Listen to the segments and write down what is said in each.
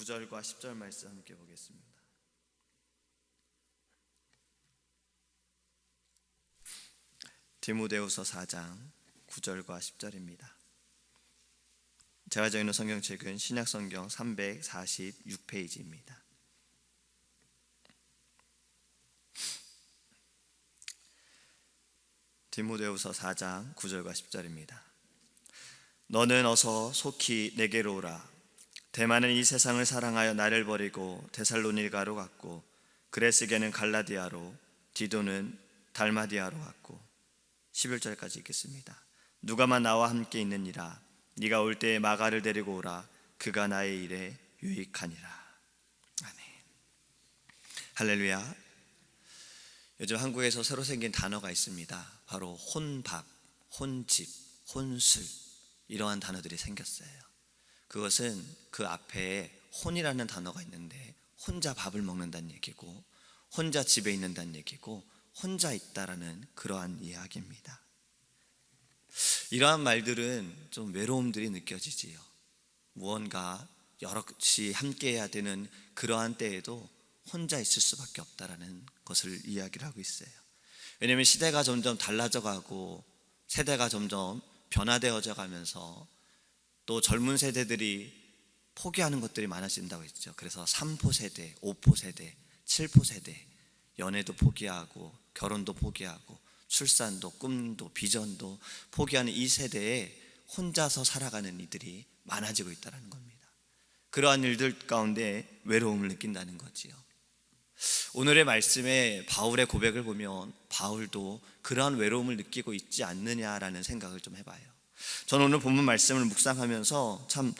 9절과 10절 말씀 함께 보겠습니다. 디모데후서 4장 9절과 10절입니다. 제가 적는 성경책은 신약성경 346페이지입니다. 디모데후서 4장 9절과 10절입니다. 너는 어서 속히 내게로 오라. 대만은 이 세상을 사랑하여 나를 버리고 데살로니가로 갔고, 그레스게는 갈라디아로, 디도는 달마디아로 갔고. 11절까지 읽겠습니다. 누가만 나와 함께 있느니라. 네가 올 때에 마가를 데리고 오라. 그가 나의 일에 유익하니라. 아멘. 할렐루야. 요즘 한국에서 새로 생긴 단어가 있습니다. 바로 혼밥, 혼집, 혼술, 이러한 단어들이 생겼어요. 그것은 그 앞에 혼이라는 단어가 있는데 혼자 밥을 먹는다는 얘기고, 혼자 집에 있는다는 얘기고, 혼자 있다라는 그러한 이야기입니다. 이러한 말들은 좀 외로움들이 느껴지지요. 무언가 여럿이 함께 해야 되는 그러한 때에도 혼자 있을 수밖에 없다라는 것을 이야기를 하고 있어요. 왜냐하면 시대가 점점 달라져 가고 세대가 점점 변화되어져 가면서 또 젊은 세대들이 포기하는 것들이 많아진다고 했죠. 그래서 3포 세대, 5포 세대, 7포 세대, 연애도 포기하고 결혼도 포기하고 출산도, 꿈도, 비전도 포기하는 이 세대에 혼자서 살아가는 이들이 많아지고 있다는 겁니다. 그러한 일들 가운데 외로움을 느낀다는 거지요. 오늘의 말씀에 바울의 고백을 보면 바울도 그러한 외로움을 느끼고 있지 않느냐라는 생각을 좀 해봐요. 저는 오늘 본문 말씀을 묵상하면서 참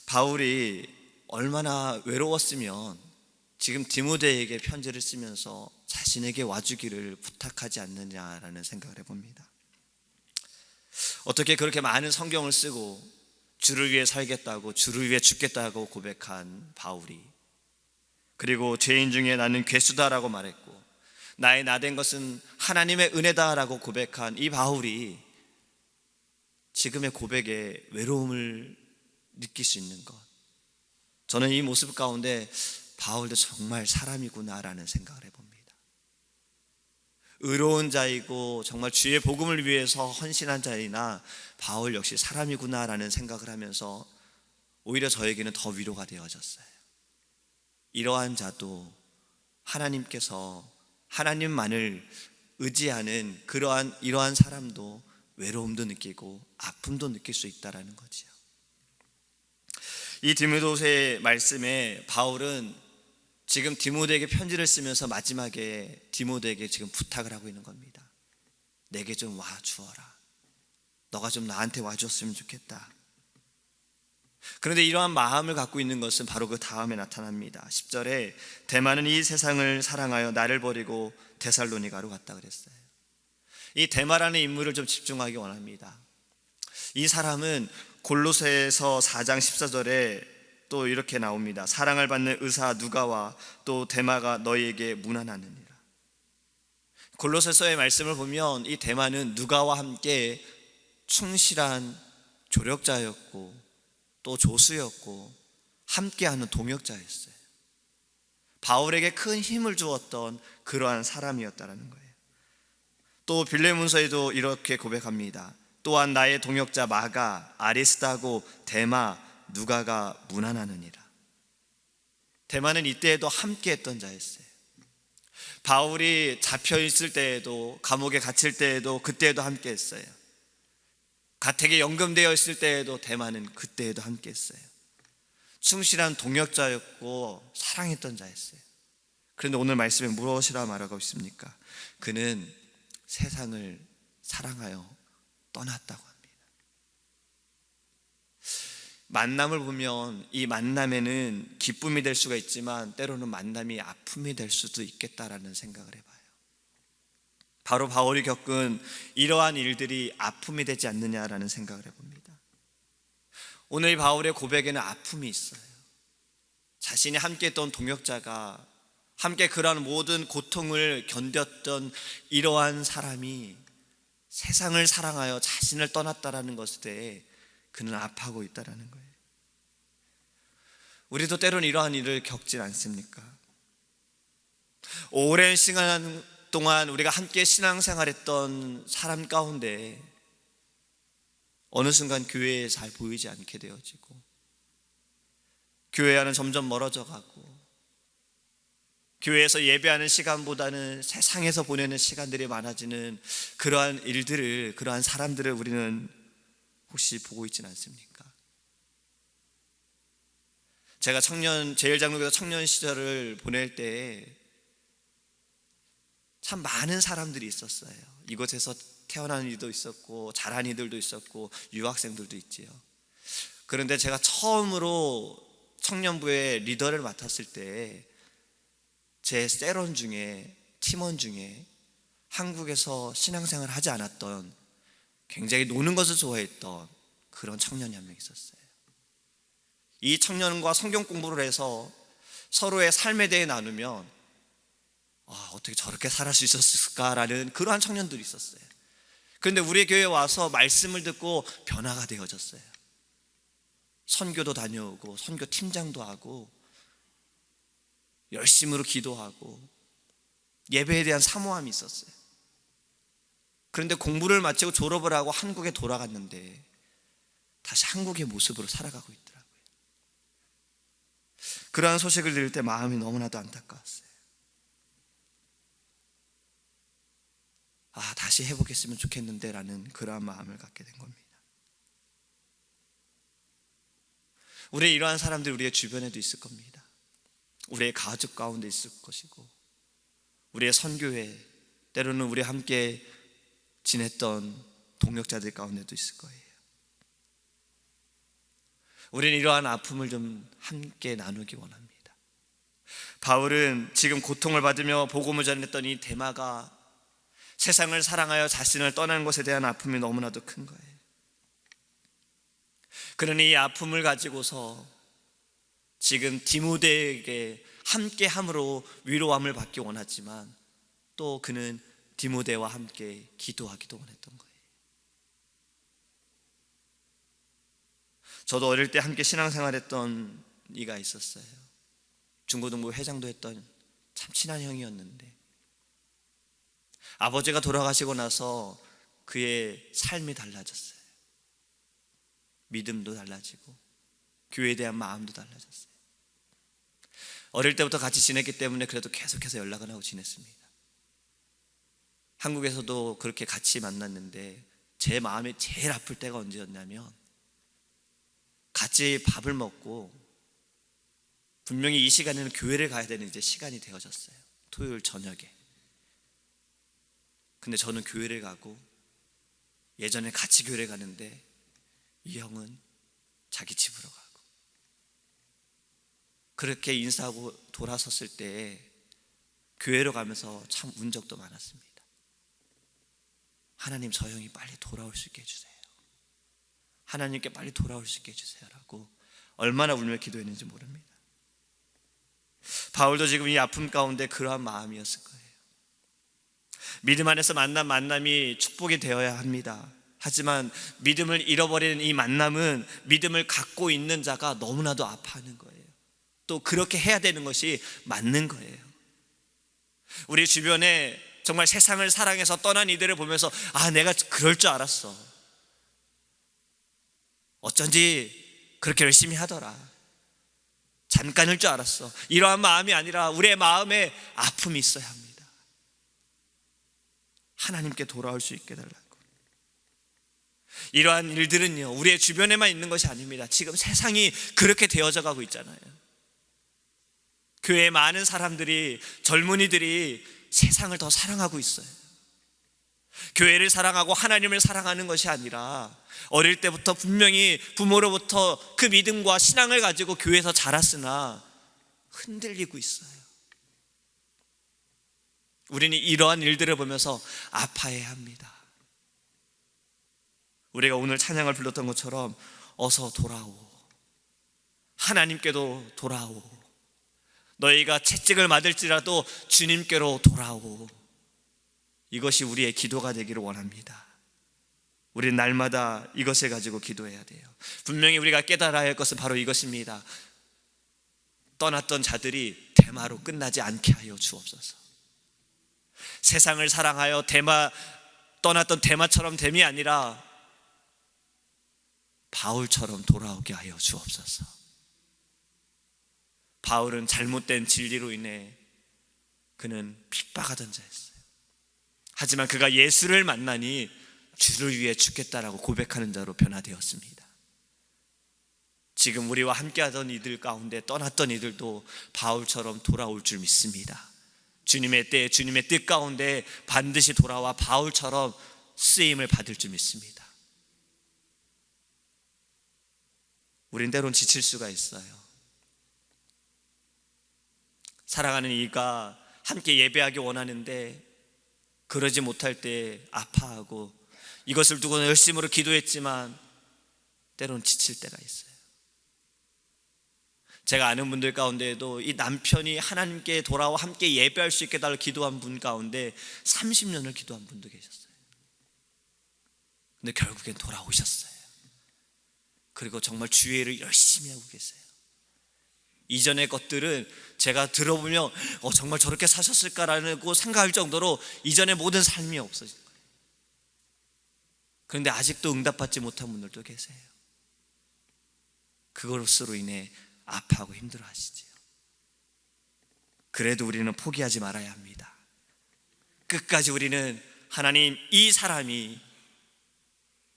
바울이 얼마나 외로웠으면 지금 디모데에게 편지를 쓰면서 자신에게 와주기를 부탁하지 않느냐라는 생각을 해봅니다. 어떻게 그렇게 많은 성경을 쓰고 주를 위해 살겠다고, 주를 위해 죽겠다고 고백한 바울이, 그리고 죄인 중에 나는 괴수다라고 말했고 나의 나된 것은 하나님의 은혜다라고 고백한 이 바울이 지금의 고백에 외로움을 느낄 수 있는 것, 저는 이 모습 가운데 바울도 정말 사람이구나라는 생각을 해봅니다. 의로운 자이고 정말 주의 복음을 위해서 헌신한 자이나 바울 역시 사람이구나라는 생각을 하면서 오히려 저에게는 더 위로가 되어졌어요. 이러한 자도 하나님께서, 하나님만을 의지하는 이러한 사람도 외로움도 느끼고 아픔도 느낄 수 있다는 거지요. 이 디모데후서의 말씀에 바울은 지금 디모데에게 편지를 쓰면서 마지막에 디모데에게 지금 부탁을 하고 있는 겁니다. 내게 좀 와주어라. 너가 좀 나한테 와줬으면 좋겠다. 그런데 이러한 마음을 갖고 있는 것은 바로 그 다음에 나타납니다. 10절에 대만은 이 세상을 사랑하여 나를 버리고 데살로니가로 갔다 그랬어요. 이 데마라는 인물을 좀 집중하기 원합니다. 이 사람은 골로새서 4장 14절에 또 이렇게 나옵니다. 사랑을 받는 의사 누가와 또 데마가 너희에게 문안하느니라. 골로새서의 말씀을 보면 이 데마는 누가와 함께 충실한 조력자였고 또 조수였고 함께하는 동역자였어요. 바울에게 큰 힘을 주었던 그러한 사람이었다는 거예요. 또 빌레몬서에도 이렇게 고백합니다. 또한 나의 동역자 마가, 아리스다고, 데마, 누가가 문안하느니라. 데마는 이때에도 함께했던 자였어요. 바울이 잡혀있을 때에도, 감옥에 갇힐 때에도 그때에도 함께했어요. 가택에 연금되어 있을 때에도 데마는 그때에도 함께했어요. 충실한 동역자였고 사랑했던 자였어요. 그런데 오늘 말씀에 무엇이라 말하고 있습니까? 그는 세상을 사랑하여 떠났다고 합니다. 만남을 보면 이 만남에는 기쁨이 될 수가 있지만 때로는 만남이 아픔이 될 수도 있겠다라는 생각을 해봐요. 바로 바울이 겪은 이러한 일들이 아픔이 되지 않느냐라는 생각을 해봅니다. 오늘 바울의 고백에는 아픔이 있어요. 자신이 함께 했던 동역자가, 함께 그러한 모든 고통을 견뎠던 이러한 사람이 세상을 사랑하여 자신을 떠났다라는 것에 대해 그는 아파하고 있다라는 거예요. 우리도 때로는 이러한 일을 겪진 않습니까? 오랜 시간 동안 우리가 함께 신앙생활했던 사람 가운데 어느 순간 교회에 잘 보이지 않게 되어지고, 교회와는 점점 멀어져 가고, 교회에서 예배하는 시간보다는 세상에서 보내는 시간들이 많아지는 그러한 일들을, 그러한 사람들을 우리는 혹시 보고 있지는 않습니까? 제가 제일장로교에서 청년 시절을 보낼 때 참 많은 사람들이 있었어요. 이곳에서 태어난 이들도 있었고 자란 이들도 있었고 유학생들도 있지요. 그런데 제가 처음으로 청년부의 리더를 맡았을 때 제 세런 중에, 팀원 중에 한국에서 신앙생활을 하지 않았던, 굉장히 노는 것을 좋아했던 그런 청년이 한 명 있었어요. 이 청년과 성경 공부를 해서 서로의 삶에 대해 나누면 어떻게 저렇게 살 수 있었을까라는 그러한 청년들이 있었어요. 그런데 우리 교회에 와서 말씀을 듣고 변화가 되어졌어요. 선교도 다녀오고 선교 팀장도 하고 열심으로 기도하고 예배에 대한 사모함이 있었어요. 그런데 공부를 마치고 졸업을 하고 한국에 돌아갔는데 다시 한국의 모습으로 살아가고 있더라고요. 그러한 소식을 들을 때 마음이 너무나도 안타까웠어요. 다시 해보겠으면 좋겠는데 라는 그러한 마음을 갖게 된 겁니다. 우리 이러한 사람들이 우리의 주변에도 있을 겁니다. 우리의 가족 가운데 있을 것이고, 우리의 선교회, 때로는 우리 함께 지냈던 동역자들 가운데도 있을 거예요. 우리는 이러한 아픔을 좀 함께 나누기 원합니다. 바울은 지금 고통을 받으며 복음을 전했던 이 데마가 세상을 사랑하여 자신을 떠나는 것에 대한 아픔이 너무나도 큰 거예요. 그러니 이 아픔을 가지고서 지금 디모데에게 함께함으로 위로함을 받기 원하지만, 또 그는 디모데와 함께 기도하기도 원했던 거예요. 저도 어릴 때 함께 신앙생활했던 이가 있었어요. 중고등부 회장도 했던 참 친한 형이었는데, 아버지가 돌아가시고 나서 그의 삶이 달라졌어요. 믿음도 달라지고 교회에 대한 마음도 달라졌어요. 어릴 때부터 같이 지냈기 때문에 그래도 계속해서 연락을 하고 지냈습니다. 한국에서도 그렇게 같이 만났는데 제 마음이 제일 아플 때가 언제였냐면, 같이 밥을 먹고 분명히 이 시간에는 교회를 가야 되는 이제 시간이 되어졌어요. 토요일 저녁에. 근데 저는 교회를 가고, 예전에 같이 교회를 가는데 이 형은 자기 집으로 가고, 그렇게 인사하고 돌아섰을 때 교회로 가면서 참 운 적도 많았습니다. 하나님, 저 형이 빨리 돌아올 수 있게 해주세요. 하나님께 빨리 돌아올 수 있게 해주세요 라고 얼마나 울며 기도했는지 모릅니다. 바울도 지금 이 아픔 가운데 그러한 마음이었을 거예요. 믿음 안에서 만난 만남이 축복이 되어야 합니다. 하지만 믿음을 잃어버리는 이 만남은 믿음을 갖고 있는 자가 너무나도 아파하는 거예요. 또 그렇게 해야 되는 것이 맞는 거예요. 우리 주변에 정말 세상을 사랑해서 떠난 이들을 보면서 내가 그럴 줄 알았어, 어쩐지 그렇게 열심히 하더라, 잠깐일 줄 알았어, 이러한 마음이 아니라 우리의 마음에 아픔이 있어야 합니다. 하나님께 돌아올 수 있게 달라고. 이러한 일들은요, 우리의 주변에만 있는 것이 아닙니다. 지금 세상이 그렇게 되어져 가고 있잖아요. 교회에 많은 사람들이, 젊은이들이 세상을 더 사랑하고 있어요. 교회를 사랑하고 하나님을 사랑하는 것이 아니라 어릴 때부터 분명히 부모로부터 그 믿음과 신앙을 가지고 교회에서 자랐으나 흔들리고 있어요. 우리는 이러한 일들을 보면서 아파해야 합니다. 우리가 오늘 찬양을 불렀던 것처럼 어서 돌아오, 하나님께도 돌아오, 너희가 채찍을 맞을지라도 주님께로 돌아오. 이것이 우리의 기도가 되기를 원합니다. 우리는 날마다 이것을 가지고 기도해야 돼요. 분명히 우리가 깨달아야 할 것은 바로 이것입니다. 떠났던 자들이 데마로 끝나지 않게 하여 주옵소서. 세상을 사랑하여 떠났던 데마처럼 됨이 아니라 바울처럼 돌아오게 하여 주옵소서. 바울은 잘못된 진리로 인해 그는 핍박하던 자였어요. 하지만 그가 예수를 만나니 주를 위해 죽겠다라고 고백하는 자로 변화되었습니다. 지금 우리와 함께하던 이들 가운데 떠났던 이들도 바울처럼 돌아올 줄 믿습니다. 주님의 때, 주님의 뜻 가운데 반드시 돌아와 바울처럼 쓰임을 받을 줄 믿습니다. 우린 때론 지칠 수가 있어요. 사랑하는 이가 함께 예배하기 원하는데 그러지 못할 때 아파하고, 이것을 두고 열심으로 기도했지만 때론 지칠 때가 있어요. 제가 아는 분들 가운데에도 이 남편이 하나님께 돌아와 함께 예배할 수 있게 달라고 기도한 분 가운데 30년을 기도한 분도 계셨어요. 근데 결국엔 돌아오셨어요. 그리고 정말 주의를 열심히 하고 계세요. 이전의 것들은 제가 들어보면 정말 저렇게 사셨을까라고 생각할 정도로 이전의 모든 삶이 없어진 거예요. 그런데 아직도 응답받지 못한 분들도 계세요. 그것으로 인해 아파하고 힘들어 하시지요. 그래도 우리는 포기하지 말아야 합니다. 끝까지 우리는 하나님, 이 사람이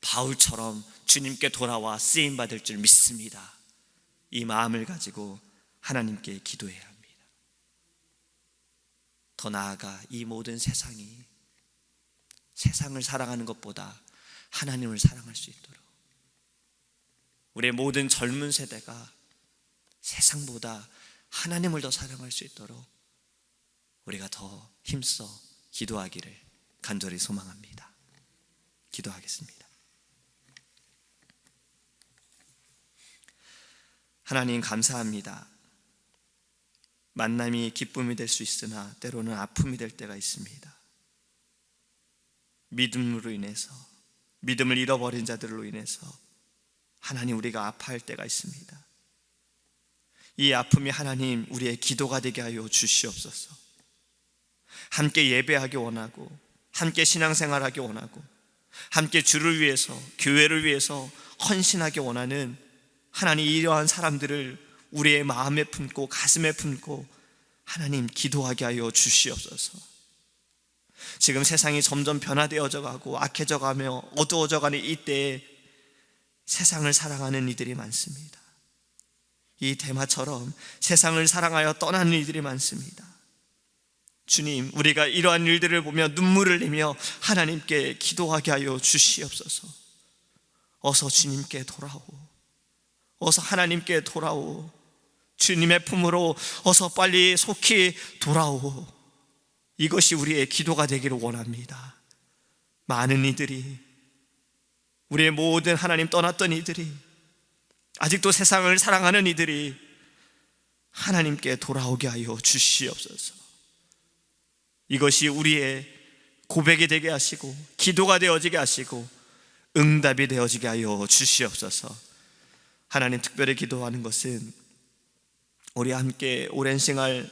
바울처럼 주님께 돌아와 쓰임받을 줄 믿습니다. 이 마음을 가지고 하나님께 기도해야 합니다. 더 나아가 이 모든 세상이 세상을 사랑하는 것보다 하나님을 사랑할 수 있도록, 우리의 모든 젊은 세대가 세상보다 하나님을 더 사랑할 수 있도록 우리가 더 힘써 기도하기를 간절히 소망합니다. 기도하겠습니다. 하나님, 감사합니다. 만남이 기쁨이 될 수 있으나 때로는 아픔이 될 때가 있습니다. 믿음으로 인해서, 믿음을 잃어버린 자들로 인해서 하나님, 우리가 아파할 때가 있습니다. 이 아픔이 하나님, 우리의 기도가 되게 하여 주시옵소서. 함께 예배하기 원하고, 함께 신앙생활하기 원하고, 함께 주를 위해서, 교회를 위해서 헌신하기 원하는 하나님, 이러한 사람들을 우리의 마음에 품고 가슴에 품고 하나님, 기도하게 하여 주시옵소서. 지금 세상이 점점 변화되어져 가고 악해져 가며 어두워져 가는 이때에 세상을 사랑하는 이들이 많습니다. 이 데마처럼 세상을 사랑하여 떠나는 이들이 많습니다. 주님, 우리가 이러한 일들을 보며 눈물을 흘리며 하나님께 기도하게 하여 주시옵소서. 어서 주님께 돌아오, 어서 하나님께 돌아오, 주님의 품으로 어서 빨리 속히 돌아오. 이것이 우리의 기도가 되기를 원합니다. 많은 이들이, 우리의 모든 하나님 떠났던 이들이, 아직도 세상을 사랑하는 이들이 하나님께 돌아오게 하여 주시옵소서. 이것이 우리의 고백이 되게 하시고 기도가 되어지게 하시고 응답이 되어지게 하여 주시옵소서. 하나님, 특별히 기도하는 것은 우리와 함께 오랜 시간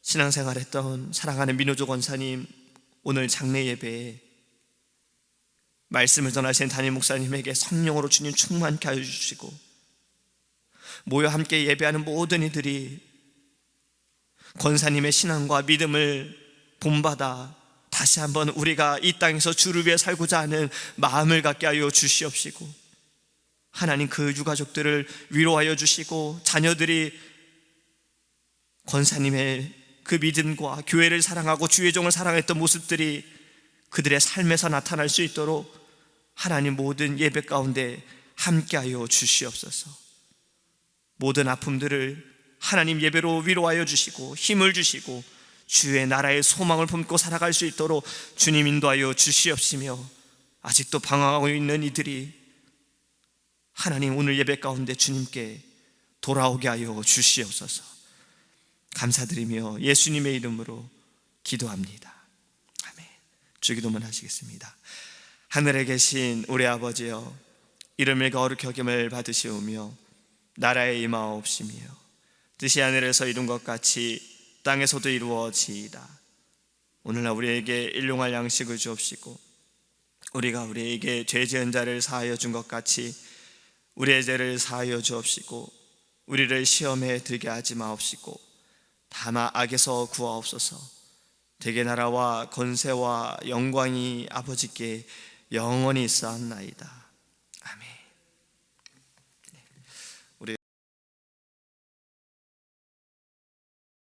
신앙생활했던 사랑하는 민호조 권사님, 오늘 장례 예배에 말씀을 전하신 담임 목사님에게 성령으로 주님 충만케 하여 주시고, 모여 함께 예배하는 모든 이들이 권사님의 신앙과 믿음을 본받아 다시 한번 우리가 이 땅에서 주를 위해 살고자 하는 마음을 갖게 하여 주시옵시고, 하나님, 그 유가족들을 위로하여 주시고, 자녀들이 권사님의 그 믿음과 교회를 사랑하고 주의 종을 사랑했던 모습들이 그들의 삶에서 나타날 수 있도록 하나님, 모든 예배 가운데 함께하여 주시옵소서. 모든 아픔들을 하나님 예배로 위로하여 주시고 힘을 주시고 주의 나라의 소망을 품고 살아갈 수 있도록 주님 인도하여 주시옵시며, 아직도 방황하고 있는 이들이 하나님, 오늘 예배 가운데 주님께 돌아오게 하여 주시옵소서. 감사드리며 예수님의 이름으로 기도합니다. 아멘. 주기도문 하시겠습니다. 하늘에 계신 우리 아버지여, 이름을 거룩히 여김을 받으시오며 나라의 임하옵시며 뜻이 하늘에서 이룬 것 같이 땅에서도 이루어지이다. 오늘날 우리에게 일용할 양식을 주옵시고 우리가 우리에게 죄 지은 자를 사하여 준 것 같이 우리의 죄를 사하여 주옵시고 우리를 시험에 들게 하지 마옵시고 다만 악에서 구하옵소서. 대개 나라와 권세와 영광이 아버지께 영원히 있사옵나이다.